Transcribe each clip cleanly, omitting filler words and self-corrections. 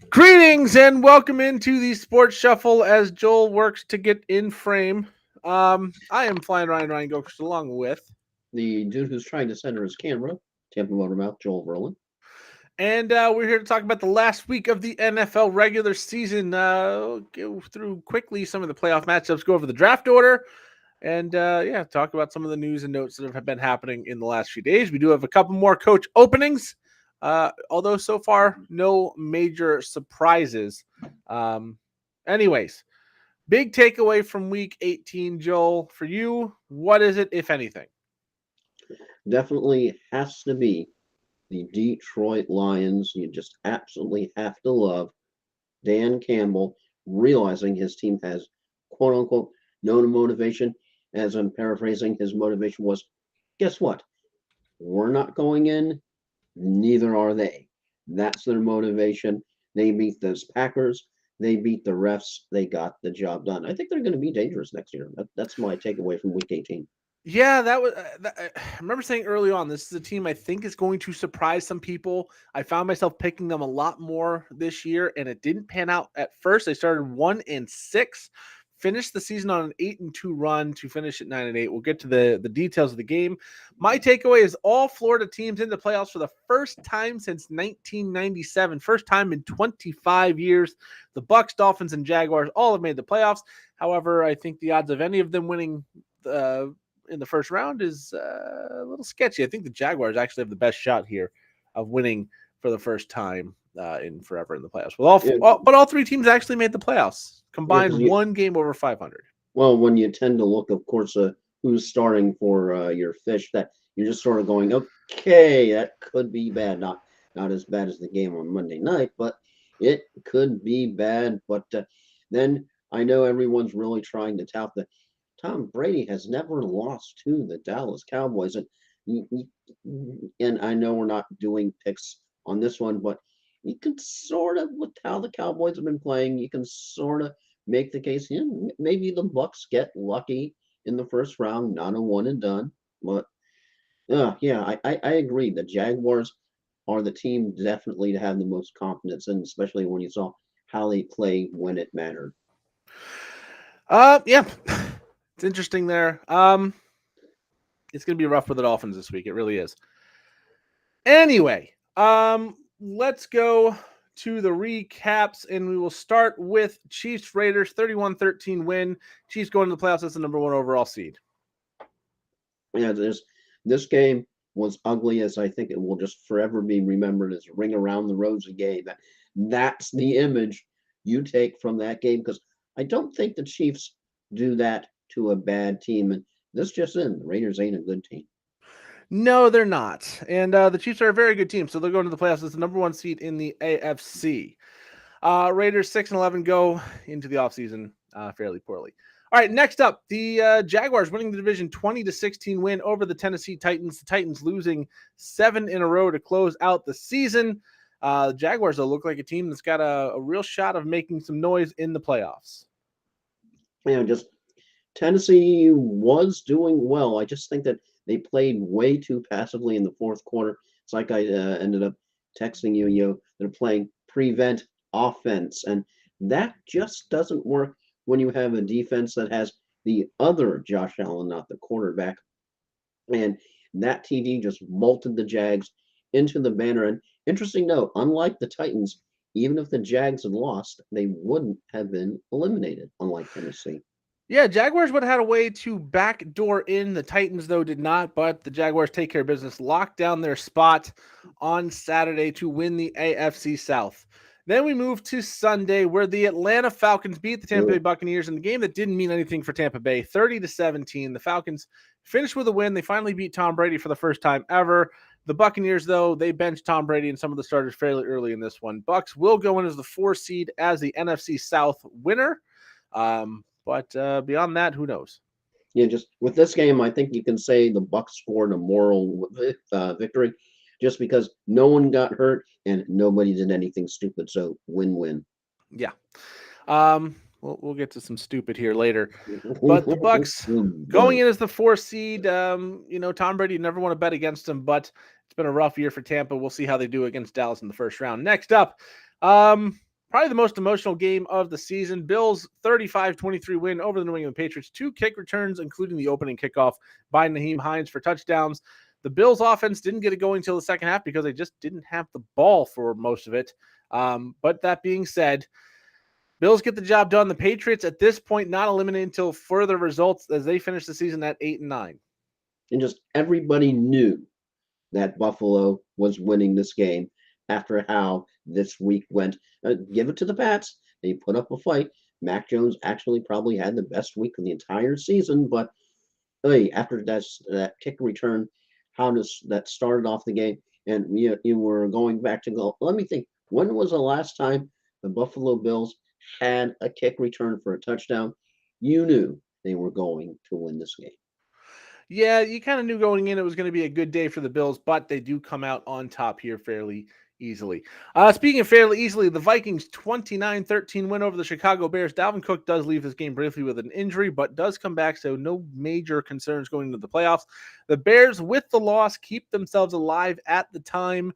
Greetings and welcome into the Sports Shuffle as Joel works to get in frame. I am Flying Ryan Gokers along with, The dude who's trying to center his camera, Tampa Motormouth, Joel Verlin. and we're here to talk about the last week of the NFL regular season. Go through quickly some of the playoff matchups, go over the draft order, and talk about some of the news and notes that have been happening in the last few days. We do have a couple more coach openings, although so far no major surprises. Anyways. Big takeaway from week 18, Joel, for you. What is it, if anything? Definitely has to be the Detroit Lions. You just absolutely have to love Dan Campbell realizing his team has quote unquote no motivation. As I'm paraphrasing, his motivation was guess what? We're not going in, neither are they. That's their motivation. They beat those Packers. They beat the refs. They got the job done. I think they're going to be dangerous next year. That's my takeaway from Week 18. Yeah, that was. I remember saying early on, this is a team I think is going to surprise some people. I found myself picking them a lot more this year, and it didn't pan out at first. They started 1-6, finished the season on an 8-2 run to finish at 9-8. We'll get to the details of the game. My takeaway is all Florida teams in the playoffs for the first time since 1997, first time in 25 years. The Bucks, Dolphins, and Jaguars all have made the playoffs. However, I think the odds of any of them winning in the first round is a little sketchy. I think the Jaguars actually have the best shot here of winning for the first time in forever in the playoffs. But all three teams actually made the playoffs, Yeah, combined one game over 500. well, when you tend to look, of course, who's starting for your fish, that you're just sort of going, okay, that could be bad. Not as bad as the game on Monday night, but it could be bad. But then I know everyone's really trying to tout that Tom Brady has never lost to the Dallas Cowboys, and I know we're not doing picks on this one, but you can sort of, with how the Cowboys have been playing, you can sort of make the case. Yeah, maybe the Bucks get lucky in the first round, not a one and done. But I agree. The Jaguars are the team definitely to have the most confidence in, especially when you saw how they played when it mattered. Yeah, it's interesting there. It's gonna be rough for the Dolphins this week. It really is. Anyway, let's go to the recaps, and we will start with Chiefs Raiders 31-13 win. Chiefs going to the playoffs as the number one overall seed. Yeah, this game was ugly as I think it will just forever be remembered as ring around the rosy game. That's the image you take from that game because I don't think the Chiefs do that to a bad team. And this just in, the Raiders ain't a good team. No, they're not. And the Chiefs are a very good team, so they're going to the playoffs as the number one seed in the AFC. Raiders 6-11 go into the offseason fairly poorly. All right, next up, the Jaguars winning the division 20-16 win over the Tennessee Titans. The Titans losing 7 in a row to close out the season. The Jaguars will look like a team that's got a real shot of making some noise in the playoffs. Just Tennessee was doing well. I just think that they played way too passively in the fourth quarter. It's like I ended up texting you, they're playing prevent offense. And that just doesn't work when you have a defense that has the other Josh Allen, not the quarterback. And that TD just bolted the Jags into the banner. And interesting note, unlike the Titans, even if the Jags had lost, they wouldn't have been eliminated, unlike Tennessee. Yeah, Jaguars would have had a way to backdoor in. The Titans, though, did not, but the Jaguars take care of business, locked down their spot on Saturday to win the AFC South. Then we move to Sunday, where the Atlanta Falcons beat the Tampa Bay Buccaneers in the game that didn't mean anything for Tampa Bay, 30-17. The Falcons finished with a win. They finally beat Tom Brady for the first time ever. The Buccaneers, though, they benched Tom Brady and some of the starters fairly early in this one. Bucks will go in as the 4 seed as the NFC South winner. But beyond that, who knows? Yeah, just with this game, I think you can say the Bucks scored a moral victory, just because no one got hurt and nobody did anything stupid. So win-win. Yeah. We'll get to some stupid here later. But the Bucks going in as the 4 seed, Tom Brady never want to bet against them, but it's been a rough year for Tampa. We'll see how they do against Dallas in the first round. Next up, probably the most emotional game of the season. Bills 35-23 win over the New England Patriots. 2 kick returns, including the opening kickoff by Nyheim Hines for touchdowns. The Bills offense didn't get it going until the second half because they just didn't have the ball for most of it. But that being said, Bills get the job done. The Patriots at this point not eliminated until further results as they finish the season at 8-9. And just everybody knew that Buffalo was winning this game after how this week went. Give it to the Pats. They put up a fight. Mac Jones actually probably had the best week of the entire season, but hey, after that kick return, that started off the game, and you were going back to go. Let me think. When was the last time the Buffalo Bills had a kick return for a touchdown? You knew they were going to win this game. Yeah, you kind of knew going in it was going to be a good day for the Bills, but they do come out on top here fairly easily. Speaking of fairly easily, the Vikings 29-13 win over the Chicago Bears. Dalvin Cook does leave this game briefly with an injury, but does come back, so no major concerns going into the playoffs. The Bears, with the loss, keep themselves alive at the time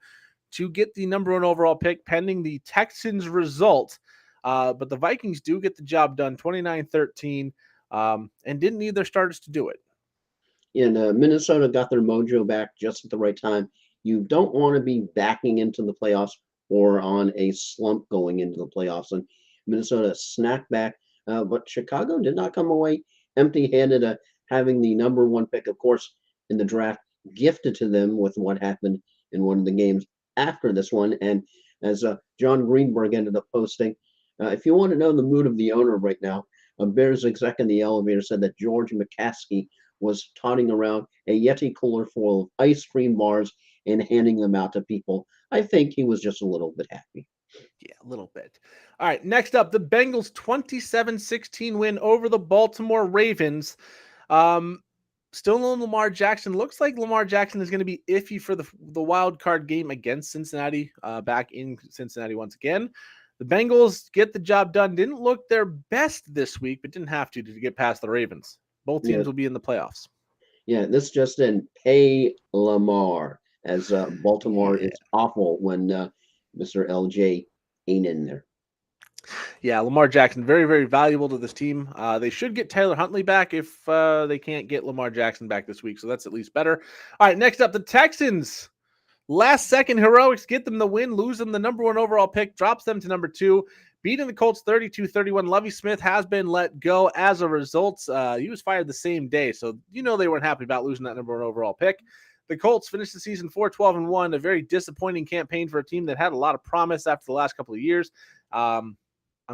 to get the number 1 overall pick pending the Texans result. But the Vikings do get the job done 29-13 and didn't need their starters to do it. And Minnesota got their mojo back just at the right time. You don't want to be backing into the playoffs or on a slump going into the playoffs. And Minnesota snapped back, but Chicago did not come away empty-handed, having the number 1 pick, of course, in the draft gifted to them with what happened in one of the games after this one. And as John Greenberg ended up posting, if you want to know the mood of the owner right now, a Bears exec in the elevator said that George McCaskey was toting around a Yeti cooler full of ice cream bars and handing them out to people. I think he was just a little bit happy. Yeah, a little bit. All right, next up, the Bengals 27-16 win over the Baltimore Ravens. Still no Lamar Jackson. Looks like Lamar Jackson is going to be iffy for the wild card game against Cincinnati, back in Cincinnati once again. The Bengals get the job done. Didn't look their best this week, but didn't have to get past the Ravens. Both teams will be in the playoffs. Yeah, this just didn't pay Lamar, as Baltimore is awful when Mr. LJ ain't in there. Yeah, Lamar Jackson, very, very valuable to this team. They should get Taylor Huntley back if they can't get Lamar Jackson back this week, so that's at least better. All right, next up, the Texans. Last second heroics get them the win, lose them the number 1 overall pick, drops them to number 2, beating the Colts 32-31. Lovie Smith has been let go as a result. He was fired the same day, so they weren't happy about losing that number 1 overall pick. The Colts finished the season 4-12-1, a very disappointing campaign for a team that had a lot of promise after the last couple of years. I'm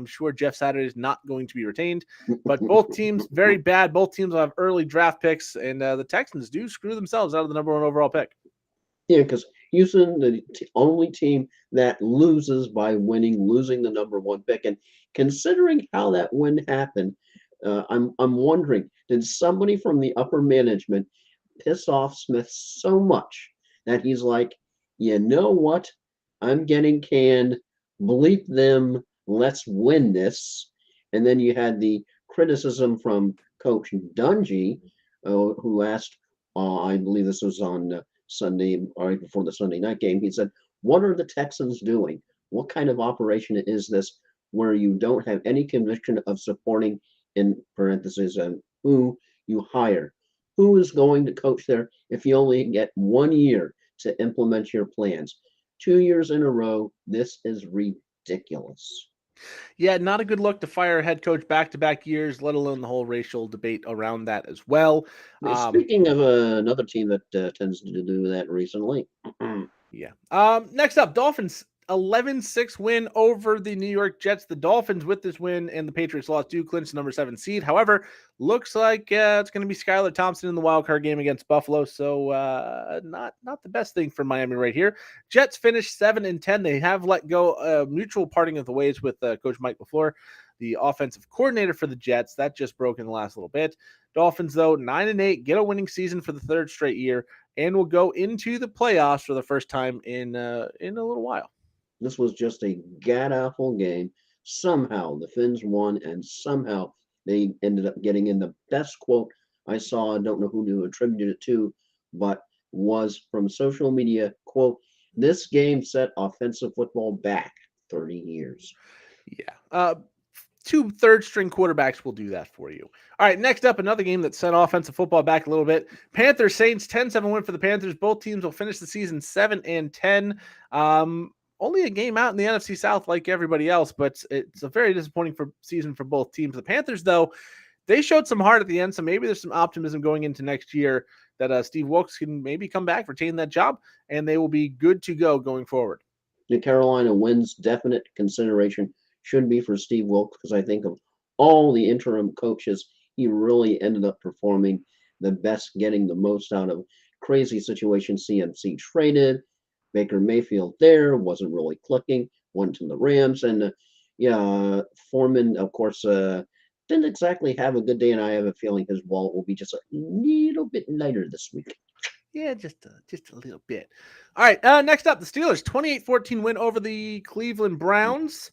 sure Jeff Saturday is not going to be retained, but both teams very bad. Both teams will have early draft picks, and the Texans do screw themselves out of the number 1 overall pick. Yeah, because Houston, the only team that loses by losing the number 1 pick, and considering how that win happened, I'm wondering, did somebody from the upper management piss off Smith so much that he's like, you know what, I'm getting canned, bleep them, let's win this. And then you had the criticism from Coach Dungy, who asked, I believe this was on Sunday, right before the Sunday night game, he said, what are the Texans doing? What kind of operation is this where you don't have any conviction of supporting, in parentheses, who you hire? Who is going to coach there if you only get 1 year to implement your plans? 2 years in a row, this is ridiculous. Yeah, not a good look to fire a head coach back-to-back years, let alone the whole racial debate around that as well. Speaking of another team that tends to do that recently. Yeah. Next up, Dolphins 11-6 win over the New York Jets. The Dolphins, with this win and the Patriots loss, do clinch the number 7 seed. However, looks like it's going to be Skylar Thompson in the wild card game against Buffalo. So not the best thing for Miami right here. Jets finished 7-10. They have let go mutual parting of the ways with Coach Mike LaFleur, the offensive coordinator for the Jets. That just broke in the last little bit. Dolphins, though, 9-8, get a winning season for the 3rd straight year, and will go into the playoffs for the first time in a little while. This was just a god-awful game. Somehow the Finns won, and somehow they ended up getting in. The best quote I saw, I don't know who to attribute it to, but was from social media, quote, this game set offensive football back 30 years. Yeah. Two third string quarterbacks will do that for you. All right, next up, another game that sent offensive football back a little bit. Panthers Saints 10-7 win for the Panthers. Both teams will finish the season 7-10. Only a game out in the NFC South like everybody else, but it's a very disappointing season for both teams. The Panthers, though, they showed some heart at the end, so maybe there's some optimism going into next year that Steve Wilkes can maybe come back, retain that job, and they will be good to go going forward. The Carolina wins definite consideration should be for Steve Wilkes because I think of all the interim coaches, he really ended up performing the best, getting the most out of crazy situation. CMC traded, Baker Mayfield there wasn't really clicking, went to the Rams, and yeah, Foreman, of course, didn't exactly have a good day, and I have a feeling his wallet will be just a little bit lighter this week. Yeah, just a little bit. All right, next up, the Steelers 28-14 win over the Cleveland Browns.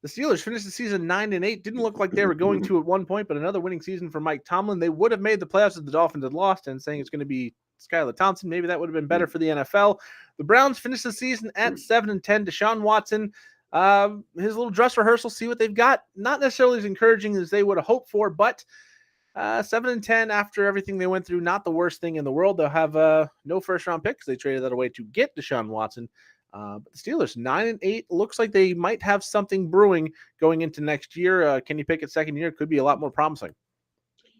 The Steelers finished the season 9-8. Didn't look like they were going to at one point, but another winning season for Mike Tomlin. They would have made the playoffs if the Dolphins had lost, and saying it's going to be Skylar Thompson. Maybe that would have been better for the NFL. The Browns finished the season at 7-10. Deshaun Watson, his little dress rehearsal, see what they've got. Not necessarily as encouraging as they would have hoped for, but 7-10 after everything they went through, not the worst thing in the world. They'll have no first round picks. They traded that away to get Deshaun Watson. But the Steelers 9-8 looks like they might have something brewing going into next year. Kenny Pickett's second year could be a lot more promising.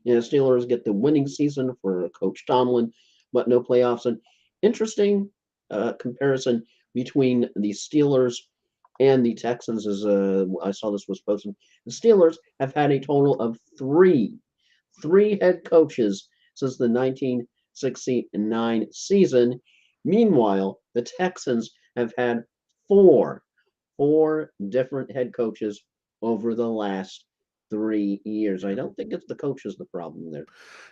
Yeah, Steelers get the winning season for Coach Tomlin, but no playoffs. An interesting comparison between the Steelers and the Texans is I saw this was posted. The Steelers have had a total of three head coaches since the 1969 season. Meanwhile, the Texans have had four different head coaches over the last 3 years. I don't think it's the coach is the problem there.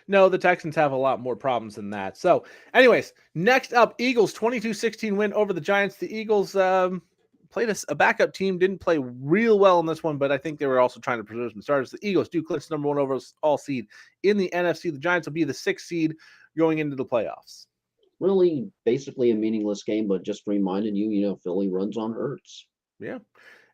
No, the Texans have a lot more problems than that. So, anyways, next up, Eagles 22-16 win over the Giants. The Eagles played a backup team, didn't play real well in this one, but I think they were also trying to preserve some starters. The Eagles do clinch number one overall seed in the NFC. The Giants will be the 6th seed going into the playoffs. Really, basically a meaningless game, but just reminded you, Philly runs on Hurts. Yeah,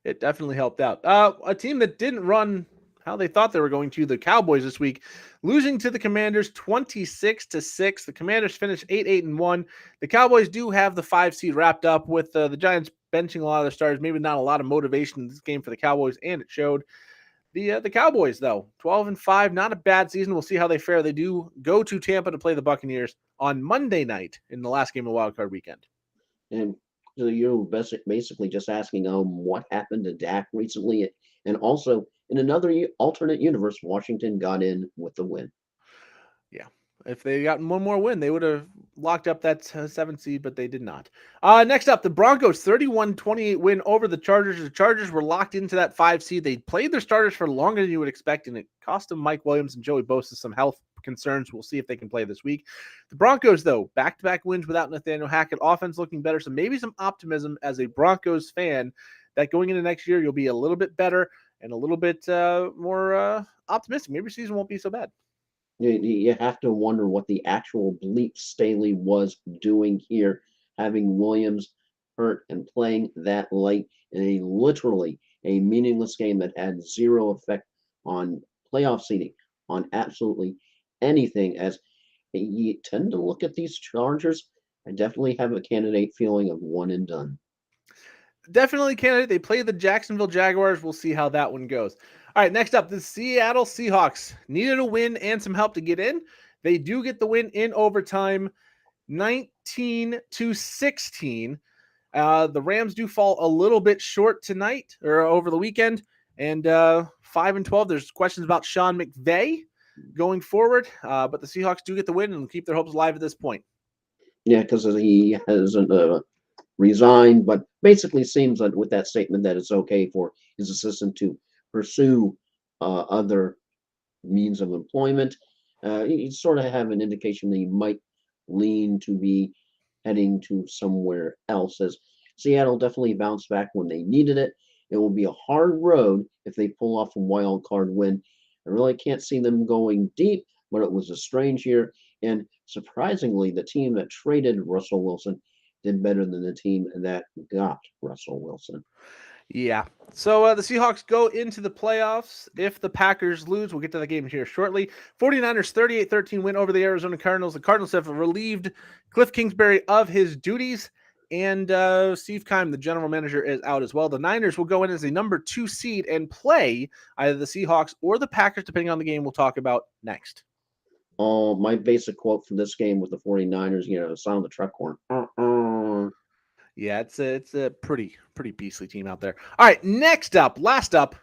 it definitely helped out. A team that didn't run how they thought they were going to, the Cowboys this week, losing to the Commanders 26-6. The Commanders finished 8-1. The Cowboys do have the 5 seed wrapped up with the Giants benching a lot of their stars. Maybe not a lot of motivation in this game for the Cowboys, and it showed. The Cowboys, though, 12-5, not a bad season. We'll see how they fare. They do go to Tampa to play the Buccaneers on Monday night in the last game of Wild Card Weekend. And so you're basically just asking what happened to Dak recently. And also, in another alternate universe, Washington got in with the win. Yeah. If they gotten one more win, they would have locked up that 7th seed, but they did not. Next up, the Broncos 31-28 win over the Chargers. The Chargers were locked into that 5 seed. They played their starters for longer than you would expect, and it cost them Mike Williams and Joey Bosa some health concerns. We'll see if they can play this week. The Broncos, though, back-to-back wins without Nathaniel Hackett. Offense looking better, so maybe some optimism as a Broncos fan that going into next year, you'll be a little bit better and a little bit more optimistic. Maybe your season won't be so bad. You have to wonder what the actual bleep Staley was doing here, having Williams hurt and playing that late in literally a meaningless game that had zero effect on playoff seeding, on absolutely anything. As you tend to look at these Chargers, I definitely have a candidate feeling of one and done. Definitely candidate. They play the Jacksonville Jaguars. We'll see how that one goes. All right, next up, the Seattle Seahawks needed a win and some help to get in. They do get the win in overtime, 19-16. The Rams do fall a little bit short tonight or over the weekend, and 5-12. There's questions about Sean McVay going forward, but the Seahawks do get the win and keep their hopes alive at this point. Yeah, because he hasn't resigned, but basically seems like with that statement that it's okay for his assistant to pursue other means of employment. You sort of have an indication that he might lean to be heading to somewhere else, as Seattle definitely bounced back when they needed it. It will be a hard road if they pull off a wild card win. I really can't see them going deep, but it was a strange year. And surprisingly, the team that traded Russell Wilson did better than the team that got Russell Wilson. Yeah. So the Seahawks go into the playoffs. If the Packers lose, we'll get to the game here shortly. 49ers 38-13 win over the Arizona Cardinals. The Cardinals have relieved Cliff Kingsbury of his duties. And Steve Keim, the general manager, is out as well. The Niners will go in as a number 2 seed and play either the Seahawks or the Packers, depending on the game we'll talk about next. Oh, my basic quote for this game with the 49ers, sound of the truck horn. Yeah, it's a pretty beastly team out there. All right, last up,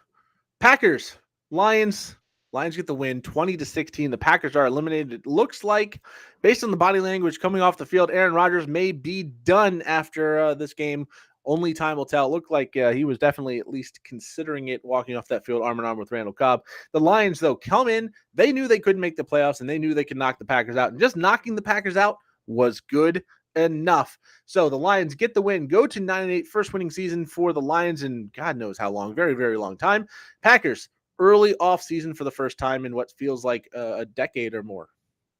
Packers, Lions. Lions get the win 20-16. The Packers are eliminated. It looks like, based on the body language coming off the field, Aaron Rodgers may be done after this game. Only time will tell. It looked like he was definitely at least considering it, walking off that field arm in arm with Randall Cobb. The Lions, though, come in. They knew they couldn't make the playoffs, and they knew they could knock the Packers out. And just knocking the Packers out was good enough. So the Lions get the win, go to 9-8, first winning season for the Lions in God knows how long, very, very long time. Packers, early off season for the first time in what feels like a decade or more.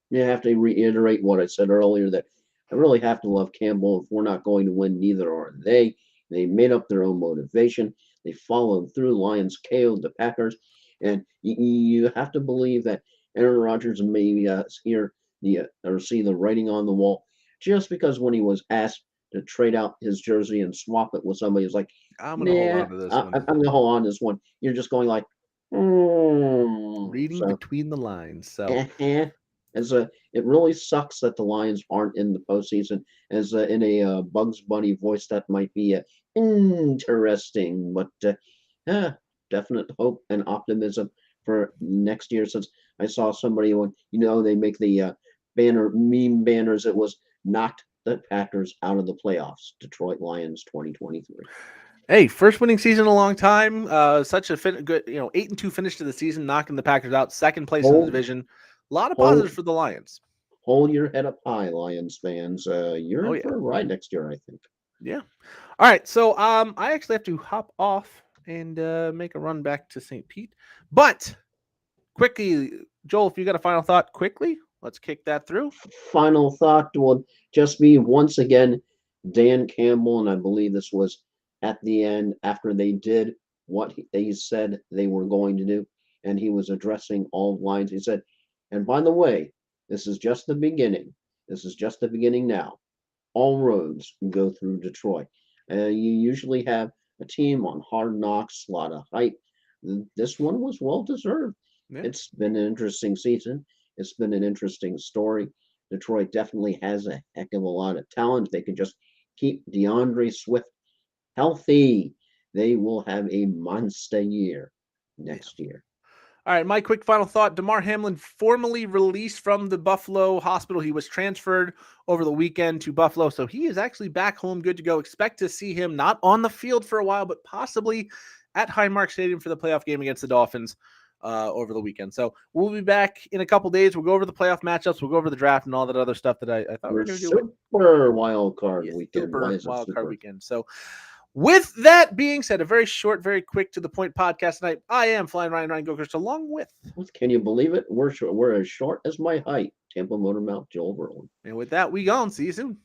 You have to reiterate what I said earlier, that I really have to love Campbell. If we're not going to win, neither are they. They made up their own motivation. They followed through. Lions KO'd the Packers. And you have to believe that Aaron Rodgers may hear or see the writing on the wall, just because when he was asked to trade out his jersey and swap it with somebody who's like, I'm going to hold on to this one. I'm going to hold on to this one. You're just going like, reading between the lines. So it really sucks that the Lions aren't in the postseason. As in a Bugs Bunny voice, that might be interesting, but definite hope and optimism for next year. Since I saw somebody when they make the meme banners, it was knocked the Packers out of the playoffs. Detroit Lions 2023. Hey, first winning season in a long time. Such a good, 8-2 finish to the season, knocking the Packers out. Second place in the division. A lot of positives for the Lions. Hold your head up high, Lions fans. You're in for a ride next year, I think. Yeah. All right. So I actually have to hop off and make a run back to St. Pete. But quickly, Joel, if you got a final thought quickly, let's kick that through. Final thought will just be, once again, Dan Campbell, and I believe this was at the end after they did what they said they were going to do, and he was addressing all lines. He said, and by the way, this is just the beginning. This is just the beginning now. All roads go through Detroit. You usually have a team on Hard Knocks, a lot of hype. This one was well-deserved. Yeah. It's been an interesting season. It's been an interesting story. Detroit definitely has a heck of a lot of talent. If they can just keep DeAndre Swift healthy, they will have a monster year next year. All right, my quick final thought. Damar Hamlin formally released from the Buffalo hospital. He was transferred over the weekend to Buffalo, so he is actually back home, good to go. Expect to see him not on the field for a while, but possibly at Highmark Stadium for the playoff game against the Dolphins over the weekend. So we'll be back in a couple days. We'll go over the playoff matchups. We'll go over the draft and all that other stuff that I thought we were going to do. Super wild card weekend. Super wild card weekend. So with that being said, a very short, very quick to the point podcast tonight. I am Flying Ryan Gilchrist, along with. Can you believe it? We're as short as my height. Tampa Motor Mouth, Joel Verlin. And with that, we gone. See you soon.